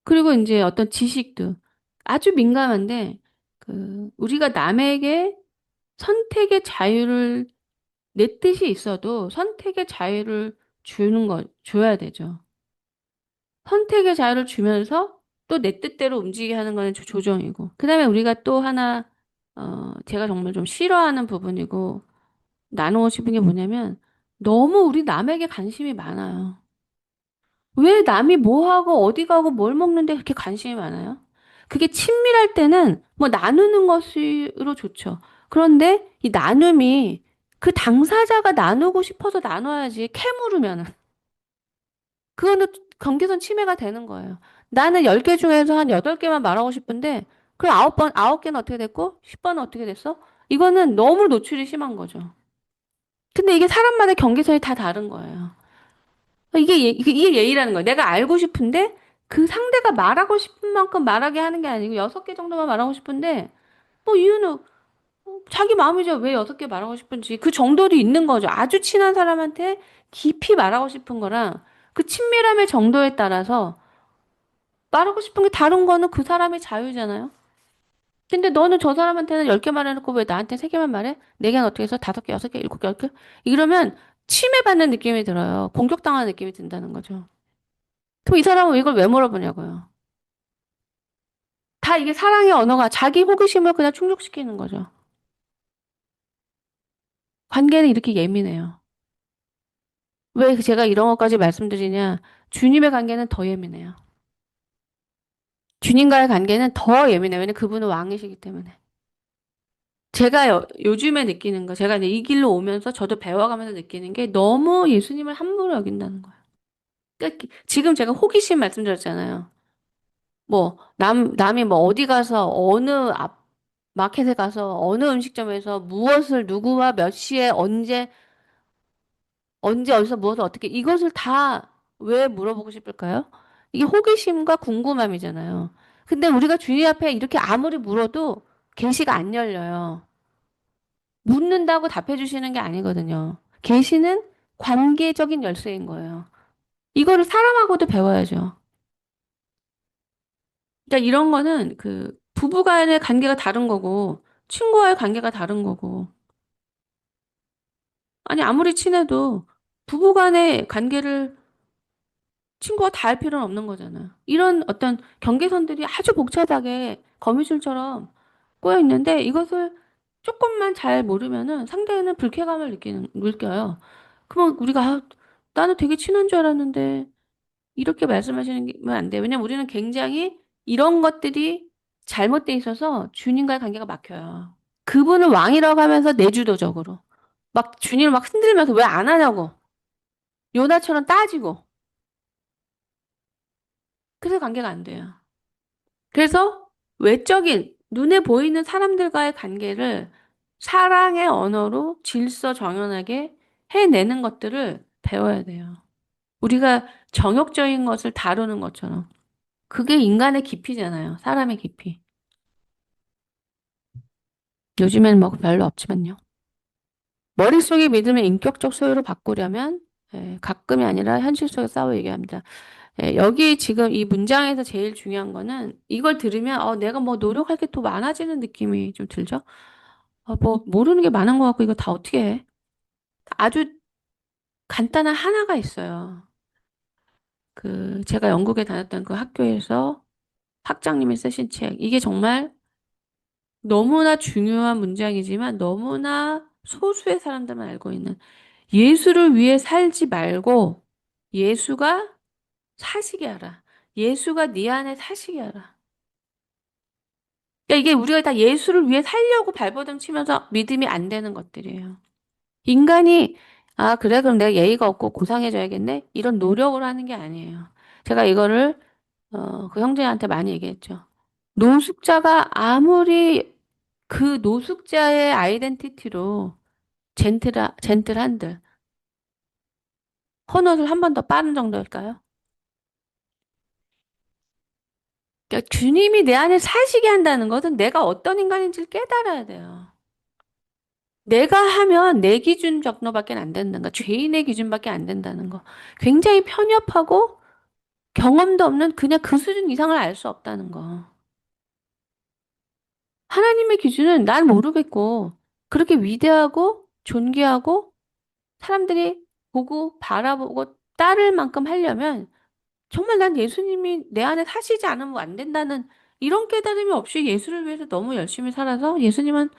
그리고 이제 어떤 지식도 아주 민감한데, 우리가 남에게 선택의 자유를 내 뜻이 있어도 선택의 자유를 줘야 되죠. 선택의 자유를 주면서 또 내 뜻대로 움직이게 하는 거는 조정이고. 그다음에 우리가 또 하나, 제가 정말 좀 싫어하는 부분이고, 나누고 싶은 게 뭐냐면, 너무 우리 남에게 관심이 많아요. 왜 남이 뭐 하고, 어디 가고, 뭘 먹는데 그렇게 관심이 많아요? 그게 친밀할 때는 뭐 나누는 것으로 좋죠. 그런데 이 나눔이 그 당사자가 나누고 싶어서 나눠야지 캐물으면은. 그거는 경계선 침해가 되는 거예요. 나는 10개 중에서 한 8개만 말하고 싶은데, 그럼 9개는 어떻게 됐고, 10번은 어떻게 됐어? 이거는 너무 노출이 심한 거죠. 근데 이게 사람마다 경계선이 다 다른 거예요. 이게 예의라는 거예요. 내가 알고 싶은데, 그 상대가 말하고 싶은 만큼 말하게 하는 게 아니고, 6개 정도만 말하고 싶은데, 뭐 이유는 자기 마음이죠. 왜 6개 말하고 싶은지. 그 정도도 있는 거죠. 아주 친한 사람한테 깊이 말하고 싶은 거랑, 그 친밀함의 정도에 따라서 말하고 싶은 게 다른 거는 그 사람의 자유잖아요. 근데 너는 저 사람한테는 10개 말해놓고 왜 나한테 3개만 말해? 4개는 어떻게 해서 5개, 6개, 7개, 10개? 이러면 침해받는 느낌이 들어요. 공격당하는 느낌이 든다는 거죠. 그럼 이 사람은 이걸 왜 물어보냐고요. 다 이게 사랑의 언어가 자기 호기심을 그냥 충족시키는 거죠. 관계는 이렇게 예민해요. 왜 제가 이런 것까지 말씀드리냐? 주님의 관계는 더 예민해요. 주님과의 관계는 더 예민해요. 왜냐면 그분은 왕이시기 때문에. 제가 요즘에 느끼는 거, 제가 이제 이 길로 오면서 저도 배워가면서 느끼는 게 너무 예수님을 함부로 여긴다는 거예요. 그러니까 지금 제가 호기심 말씀드렸잖아요. 뭐, 남이 뭐 어디 가서 마켓에 가서 어느 음식점에서 무엇을 누구와 몇 시에 언제 어디서 무엇을 어떻게 이것을 다 왜 물어보고 싶을까요? 이게 호기심과 궁금함이잖아요. 근데 우리가 주님 앞에 이렇게 아무리 물어도 계시가 안 열려요. 묻는다고 답해 주시는 게 아니거든요. 계시는 관계적인 열쇠인 거예요. 이거를 사람하고도 배워야죠. 그러니까 이런 거는 부부 간의 관계가 다른 거고, 친구와의 관계가 다른 거고, 아니, 아무리 친해도 부부 간의 관계를 친구가 다 할 필요는 없는 거잖아요. 이런 어떤 경계선들이 아주 복잡하게 거미줄처럼 꼬여 있는데 이것을 조금만 잘 모르면은 상대는 불쾌감을 느껴요. 그러면 우리가 나는 되게 친한 줄 알았는데 이렇게 말씀하시는 게 안 돼요. 왜냐면 우리는 굉장히 이런 것들이 잘못돼 있어서 주님과의 관계가 막혀요. 그분을 왕이라고 하면서 내주도적으로 막 주님을 막 흔들면서 왜 안 하냐고 요나처럼 따지고 그래서 관계가 안 돼요. 그래서 외적인 눈에 보이는 사람들과의 관계를 사랑의 언어로 질서 정연하게 해내는 것들을 배워야 돼요. 우리가 정욕적인 것을 다루는 것처럼. 그게 인간의 깊이잖아요. 사람의 깊이. 요즘에는 뭐 별로 없지만요. 머릿속의 믿음을 인격적 소유로 바꾸려면 가끔이 아니라 현실 속에 싸워 얘기합니다. 여기 지금 이 문장에서 제일 중요한 거는 이걸 들으면 내가 뭐 노력할 게 더 많아지는 느낌이 좀 들죠? 뭐 모르는 게 많은 것 같고 이거 다 어떻게 해? 아주 간단한 하나가 있어요. 그 제가 영국에 다녔던 그 학교에서 학장님이 쓰신 책. 이게 정말 너무나 중요한 문장이지만 너무나 소수의 사람들만 알고 있는 예수를 위해 살지 말고 예수가 사시게 하라. 예수가 네 안에 사시게 하라. 그러니까 이게 우리가 다 예수를 위해 살려고 발버둥 치면서 믿음이 안 되는 것들이에요. 인간이 아, 그래? 그럼 내가 예의가 없고 고상해져야겠네? 이런 노력을 하는 게 아니에요. 제가 이거를 그 형제한테 많이 얘기했죠. 노숙자가 아무리 그 노숙자의 아이덴티티로 젠틀한들 헌옷을 한 번 더 빠른 정도일까요? 그러니까 주님이 내 안에 사시게 한다는 것은 내가 어떤 인간인지를 깨달아야 돼요. 내가 하면 내 기준 정도밖에 안 된다는 거, 죄인의 기준밖에 안 된다는 거. 굉장히 편협하고 경험도 없는 그냥 그 수준 이상을 알 수 없다는 거. 하나님의 기준은 난 모르겠고, 그렇게 위대하고 존귀하고 사람들이 보고 바라보고 따를 만큼 하려면 정말 난 예수님이 내 안에 사시지 않으면 안 된다는 이런 깨달음이 없이 예수를 위해서 너무 열심히 살아서 예수님은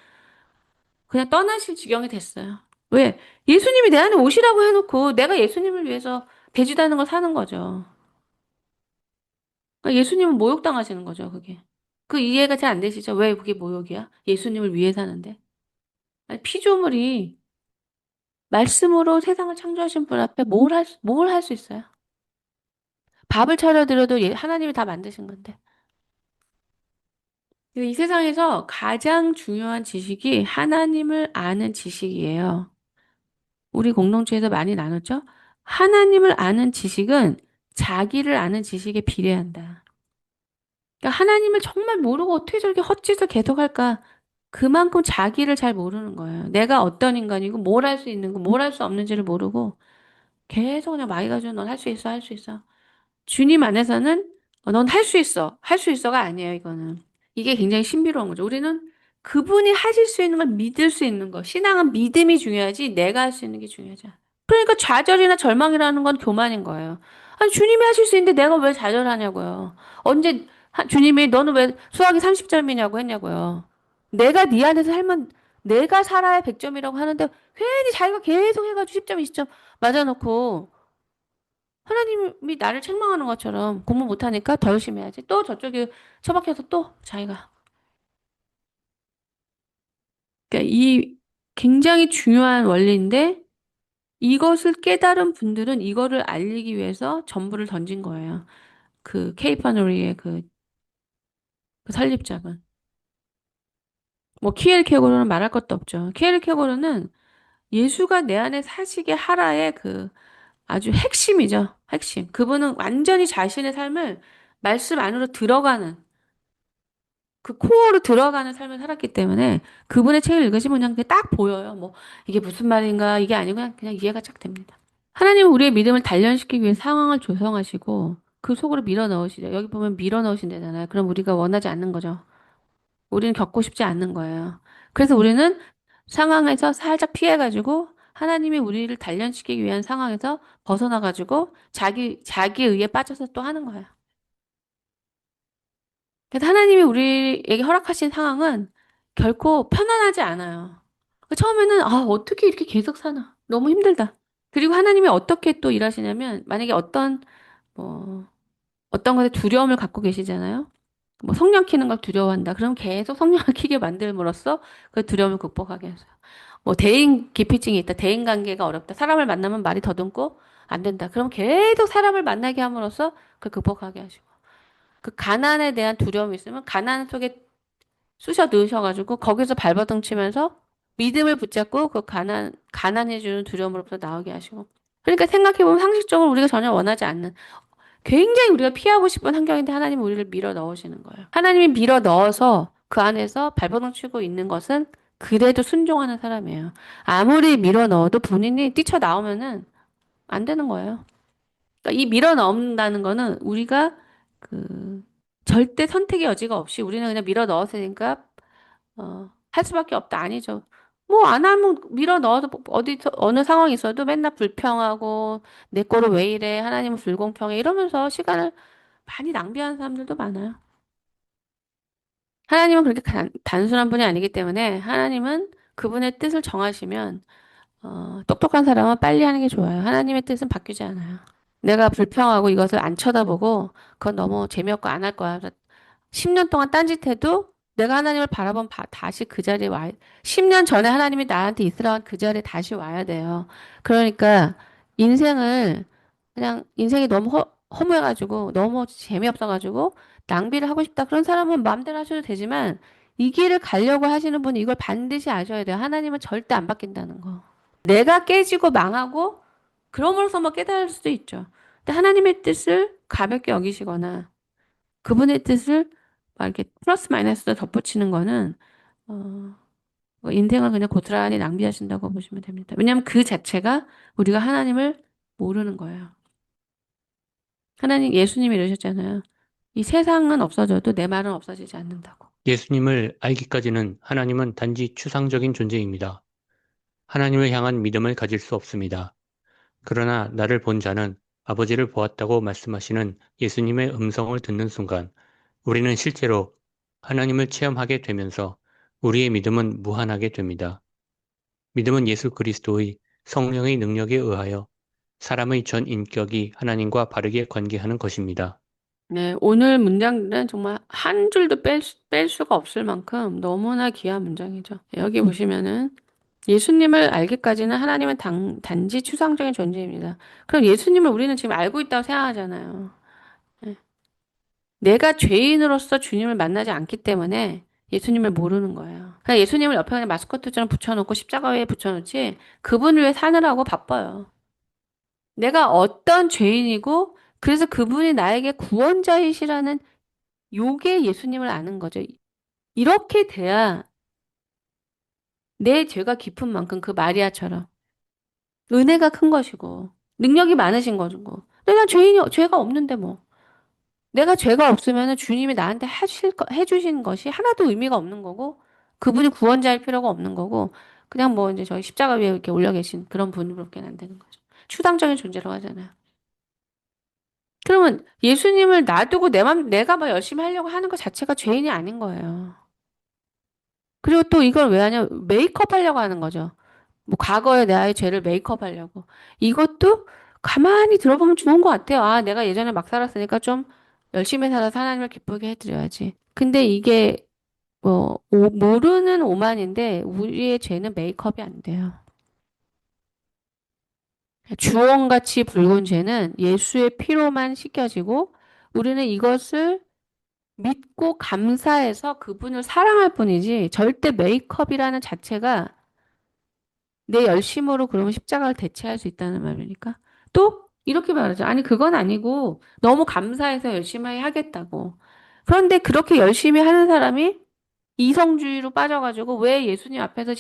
그냥 떠나실 지경이 됐어요. 왜? 예수님이 내 안에 오시라고 해놓고 내가 예수님을 위해서 되지도 않은 걸 사는 거죠. 그러니까 예수님은 모욕당하시는 거죠, 그게. 그 이해가 잘 안 되시죠? 왜 그게 모욕이야? 예수님을 위해 사는데. 아니, 피조물이 말씀으로 세상을 창조하신 분 앞에 뭘 할 수 있어요? 밥을 차려드려도 하나님이 다 만드신 건데. 이 세상에서 가장 중요한 지식이 하나님을 아는 지식이에요. 우리 공동체에서 많이 나눴죠? 하나님을 아는 지식은 자기를 아는 지식에 비례한다. 그러니까 하나님을 정말 모르고 어떻게 저렇게 헛짓을 계속할까? 그만큼 자기를 잘 모르는 거예요. 내가 어떤 인간이고 뭘 할 수 있는 거, 뭘 할 수 없는지를 모르고 계속 그냥 막 가지고 넌 할 수 있어, 할 수 있어. 주님 안에서는 넌 할 수 있어. 할 수 있어가 아니에요, 이거는. 이게 굉장히 신비로운 거죠. 우리는 그분이 하실 수 있는 걸 믿을 수 있는 거. 신앙은 믿음이 중요하지 내가 할 수 있는 게 중요하지 않아. 그러니까 좌절이나 절망이라는 건 교만인 거예요. 아니, 주님이 하실 수 있는데 내가 왜 좌절하냐고요. 언제 주님이 너는 왜 수학이 30점이냐고 했냐고요. 내가 네 안에서 살면 내가 살아야 100점이라고 하는데 괜히 자기가 계속 해가지고 10점, 20점 맞아놓고 하나님이 나를 책망하는 것처럼 공부 못하니까 더 열심히 해야지. 또 저쪽에 처박혀서 또 자기가. 그러니까 이 굉장히 중요한 원리인데 이것을 깨달은 분들은 이거를 알리기 위해서 전부를 던진 거예요. 그 케이파노리의 그 설립자분. 뭐 키엘케고르는 말할 것도 없죠. 키엘케고르는 예수가 내 안에 사시게 하라의 그 아주 핵심이죠. 핵심. 그분은 완전히 자신의 삶을 말씀 안으로 들어가는 그 코어로 들어가는 삶을 살았기 때문에 그분의 책을 읽으시면 그냥 그게 딱 보여요. 뭐 이게 무슨 말인가 이게 아니고 그냥 이해가 쫙 됩니다. 하나님은 우리의 믿음을 단련시키기 위해 상황을 조성하시고 그 속으로 밀어 넣으시죠. 여기 보면 밀어 넣으신다잖아요. 그럼 우리가 원하지 않는 거죠. 우리는 겪고 싶지 않는 거예요. 그래서 우리는 상황에서 살짝 피해가지고 하나님이 우리를 단련시키기 위한 상황에서 벗어나가지고 자기 의에 빠져서 또 하는 거예요. 그래서 하나님이 우리에게 허락하신 상황은 결코 편안하지 않아요. 처음에는, 아, 어떻게 이렇게 계속 사나. 너무 힘들다. 그리고 하나님이 어떻게 또 일하시냐면, 만약에 어떤 것에 두려움을 갖고 계시잖아요. 뭐 성령 키는 걸 두려워한다. 그럼 계속 성령을 키게 만들므로써 그 두려움을 극복하게 해서요. 뭐 대인 기피증이 있다. 대인 관계가 어렵다. 사람을 만나면 말이 더듬고 안 된다. 그럼 계속 사람을 만나게 함으로써 그 극복하게 하시고. 그 가난에 대한 두려움이 있으면 가난 속에 쑤셔 넣으셔가지고 거기서 발버둥 치면서 믿음을 붙잡고 그 가난해지는 두려움으로부터 나오게 하시고. 그러니까 생각해보면 상식적으로 우리가 전혀 원하지 않는 굉장히 우리가 피하고 싶은 환경인데 하나님이 우리를 밀어 넣으시는 거예요. 하나님이 밀어 넣어서 그 안에서 발버둥 치고 있는 것은 그래도 순종하는 사람이에요. 아무리 밀어 넣어도 본인이 뛰쳐나오면은 안 되는 거예요. 그러니까 이 밀어 넣는다는 거는 우리가 그 절대 선택의 여지가 없이 우리는 그냥 밀어 넣었으니까 할 수밖에 없다 아니죠. 뭐 안 하면 밀어 넣어도 어디 어느 상황이 있어도 맨날 불평하고 내 거를 왜 이래 하나님은 불공평해 이러면서 시간을 많이 낭비하는 사람들도 많아요. 하나님은 그렇게 단순한 분이 아니기 때문에 하나님은 그분의 뜻을 정하시면 똑똑한 사람은 빨리 하는 게 좋아요. 하나님의 뜻은 바뀌지 않아요. 내가 불평하고 이것을 안 쳐다보고 그건 너무 재미없고 안 할 거야. 10년 동안 딴짓해도 내가 하나님을 바라보면 다시 그 자리에 10년 전에 하나님이 나한테 있으라고 그 자리에 다시 와야 돼요. 그러니까 인생을 그냥 인생이 너무 허무해가지고 너무 재미없어가지고 낭비를 하고 싶다. 그런 사람은 마음대로 하셔도 되지만 이 길을 가려고 하시는 분은 이걸 반드시 아셔야 돼요. 하나님은 절대 안 바뀐다는 거. 내가 깨지고 망하고 그럼으로써 뭐 깨달을 수도 있죠. 근데 하나님의 뜻을 가볍게 여기시거나 그분의 뜻을 막 이렇게 플러스 마이너스로 덧붙이는 거는 어, 뭐 인생을 그냥 고스란히 낭비하신다고 보시면 됩니다. 왜냐하면 그 자체가 우리가 하나님을 모르는 거예요. 하나님 예수님이 이러셨잖아요. 이 세상은 없어져도 내 말은 없어지지 않는다고. 예수님을 알기까지는 하나님은 단지 추상적인 존재입니다. 하나님을 향한 믿음을 가질 수 없습니다. 그러나 나를 본 자는 아버지를 보았다고 말씀하시는 예수님의 음성을 듣는 순간 우리는 실제로 하나님을 체험하게 되면서 우리의 믿음은 무한하게 됩니다. 믿음은 예수 그리스도의 성령의 능력에 의하여 사람의 전 인격이 하나님과 바르게 관계하는 것입니다. 네, 오늘 문장들은 정말 한 줄도 뺄 수가 없을 만큼 너무나 귀한 문장이죠. 여기 보시면은 예수님을 알기까지는 하나님은 단지 추상적인 존재입니다. 그럼 예수님을 우리는 지금 알고 있다고 생각하잖아요. 네. 내가 죄인으로서 주님을 만나지 않기 때문에 예수님을 모르는 거예요. 그냥 예수님을 옆에 그냥 마스코트처럼 붙여놓고 십자가 위에 붙여놓지 그분을 위해 사느라고 바빠요. 내가 어떤 죄인이고 그래서 그분이 나에게 구원자이시라는 요게 예수님을 아는 거죠. 이렇게 돼야 내 죄가 깊은 만큼 그 마리아처럼 은혜가 큰 것이고 능력이 많으신 것이고. 근데 난 죄가 없는데 뭐. 내가 죄가 없으면 주님이 나한테 해주신 것이 하나도 의미가 없는 거고 그분이 구원자일 필요가 없는 거고 그냥 뭐 이제 저희 십자가 위에 이렇게 올려 계신 그런 분으로밖에 안 되는 거죠. 추상적인 존재라고 하잖아요. 그러면 예수님을 놔두고 내가 막 열심히 하려고 하는 것 자체가 죄인이 아닌 거예요. 그리고 또 이걸 왜 하냐? 메이크업 하려고 하는 거죠. 뭐 과거의 나의 죄를 메이크업 하려고. 이것도 가만히 들어보면 좋은 것 같아요. 아, 내가 예전에 막 살았으니까 좀 열심히 살아서 하나님을 기쁘게 해드려야지. 근데 이게 뭐 모르는 오만인데 우리의 죄는 메이크업이 안 돼요. 주홍같이 붉은 죄는 예수의 피로만 씻겨지고 우리는 이것을 믿고 감사해서 그분을 사랑할 뿐이지 절대 메이크업이라는 자체가 내 열심으로 그러면 십자가를 대체할 수 있다는 말이니까. 또 이렇게 말하죠. 아니, 그건 아니고 너무 감사해서 열심히 하겠다고. 그런데 그렇게 열심히 하는 사람이 이성주의로 빠져가지고 왜 예수님 앞에서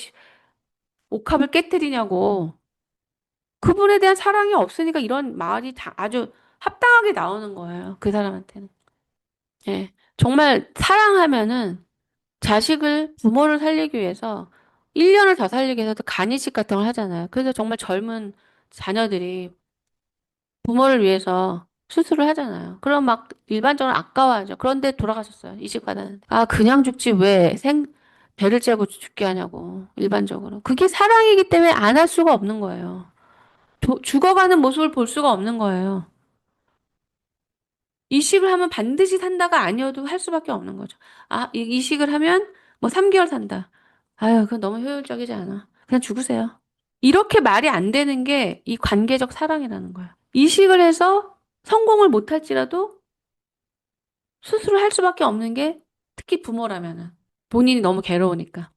옥합을 깨뜨리냐고. 그분에 대한 사랑이 없으니까 이런 말이 다 아주 합당하게 나오는 거예요. 그 사람한테는. 예. 정말 사랑하면은 자식을, 부모를 살리기 위해서 1년을 더 살리기 위해서 간이식 같은 걸 하잖아요. 그래서 정말 젊은 자녀들이 부모를 위해서 수술을 하잖아요. 그럼 막 일반적으로 아까워하죠. 그런데 돌아가셨어요. 이식 받았는데. 아, 그냥 죽지 왜 배를 째고 죽게 하냐고. 일반적으로. 그게 사랑이기 때문에 안 할 수가 없는 거예요. 죽어가는 모습을 볼 수가 없는 거예요. 이식을 하면 반드시 산다가 아니어도 할 수밖에 없는 거죠. 아, 이식을 하면 뭐 3개월 산다. 아유, 그건 너무 효율적이지 않아. 그냥 죽으세요. 이렇게 말이 안 되는 게 이 관계적 사랑이라는 거야. 이식을 해서 성공을 못할지라도 수술을 할 수밖에 없는 게 특히 부모라면은 본인이 너무 괴로우니까.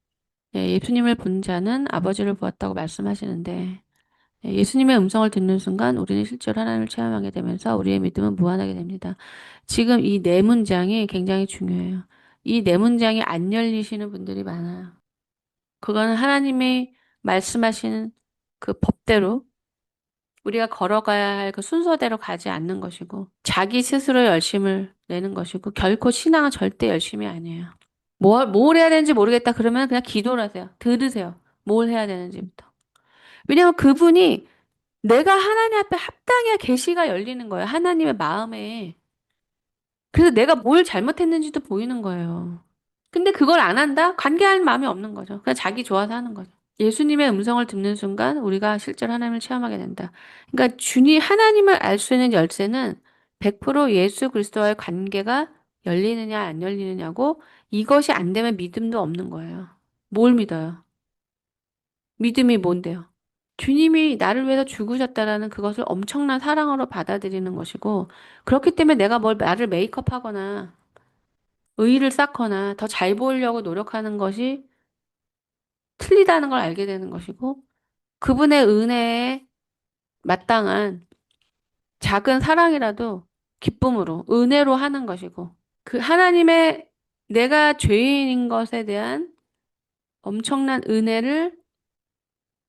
예, 예수님을 본 자는 아버지를 보았다고 말씀하시는데 예, 예수님의 음성을 듣는 순간 우리는 실제로 하나님을 체험하게 되면서 우리의 믿음은 무한하게 됩니다. 지금 이 네 문장이 굉장히 중요해요. 이 네 문장이 안 열리시는 분들이 많아요. 그거는 하나님이 말씀하신 그 법대로 우리가 걸어가야 할 그 순서대로 가지 않는 것이고 자기 스스로 열심을 내는 것이고 결코 신앙은 절대 열심이 아니에요. 뭘 해야 되는지 모르겠다 그러면 그냥 기도를 하세요. 들으세요. 뭘 해야 되는지부터. 왜냐하면 그분이 내가 하나님 앞에 합당해야 계시가 열리는 거예요. 하나님의 마음에. 그래서 내가 뭘 잘못했는지도 보이는 거예요. 근데 그걸 안 한다? 관계할 마음이 없는 거죠. 그냥 자기 좋아서 하는 거죠. 예수님의 음성을 듣는 순간 우리가 실제로 하나님을 체험하게 된다. 그러니까 하나님을 알 수 있는 열쇠는 100% 예수 그리스도와의 관계가 열리느냐 안 열리느냐고 이것이 안 되면 믿음도 없는 거예요. 뭘 믿어요? 믿음이 뭔데요? 주님이 나를 위해서 죽으셨다라는 그것을 엄청난 사랑으로 받아들이는 것이고 그렇기 때문에 내가 뭘 나를 메이크업하거나 의의를 쌓거나 더 잘 보이려고 노력하는 것이 틀리다는 걸 알게 되는 것이고 그분의 은혜에 마땅한 작은 사랑이라도 기쁨으로, 은혜로 하는 것이고, 그 하나님의 내가 죄인인 것에 대한 엄청난 은혜를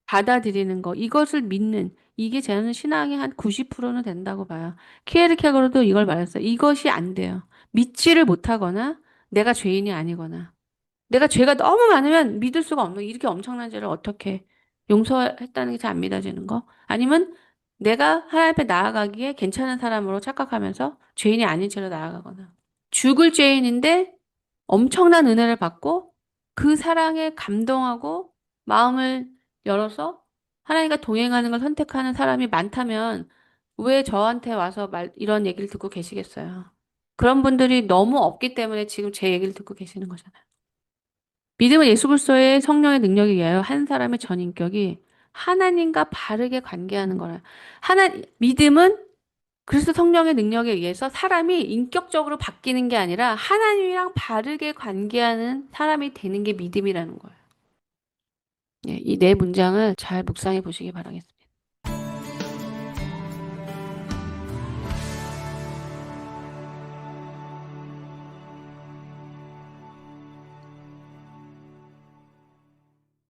받아들이는 것, 이것을 믿는, 이게 저는 신앙의 한 90%는 된다고 봐요. 키에르케고르도 이걸 말했어요. 이것이 안 돼요. 믿지를 못하거나, 내가 죄인이 아니거나. 내가 죄가 너무 많으면 믿을 수가 없는, 이렇게 엄청난 죄를 어떻게 용서했다는 게 잘 안 믿어지는 거? 아니면 내가 하나님 앞에 나아가기에 괜찮은 사람으로 착각하면서 죄인이 아닌 채로 나아가거나. 죽을 죄인인데 엄청난 은혜를 받고 그 사랑에 감동하고 마음을 열어서 하나님과 동행하는 걸 선택하는 사람이 많다면 왜 저한테 와서 이런 얘기를 듣고 계시겠어요? 그런 분들이 너무 없기 때문에 지금 제 얘기를 듣고 계시는 거잖아요. 믿음은 예수 그리스도의 성령의 능력에 의하여 한 사람의 전인격이 하나님과 바르게 관계하는 거라. 믿음은 그리스도 성령의 능력에 의해서 사람이 인격적으로 바뀌는 게 아니라 하나님이랑 바르게 관계하는 사람이 되는 게 믿음이라는 거예요. 예, 이 네 문장을 잘 묵상해 보시기 바라겠습니다.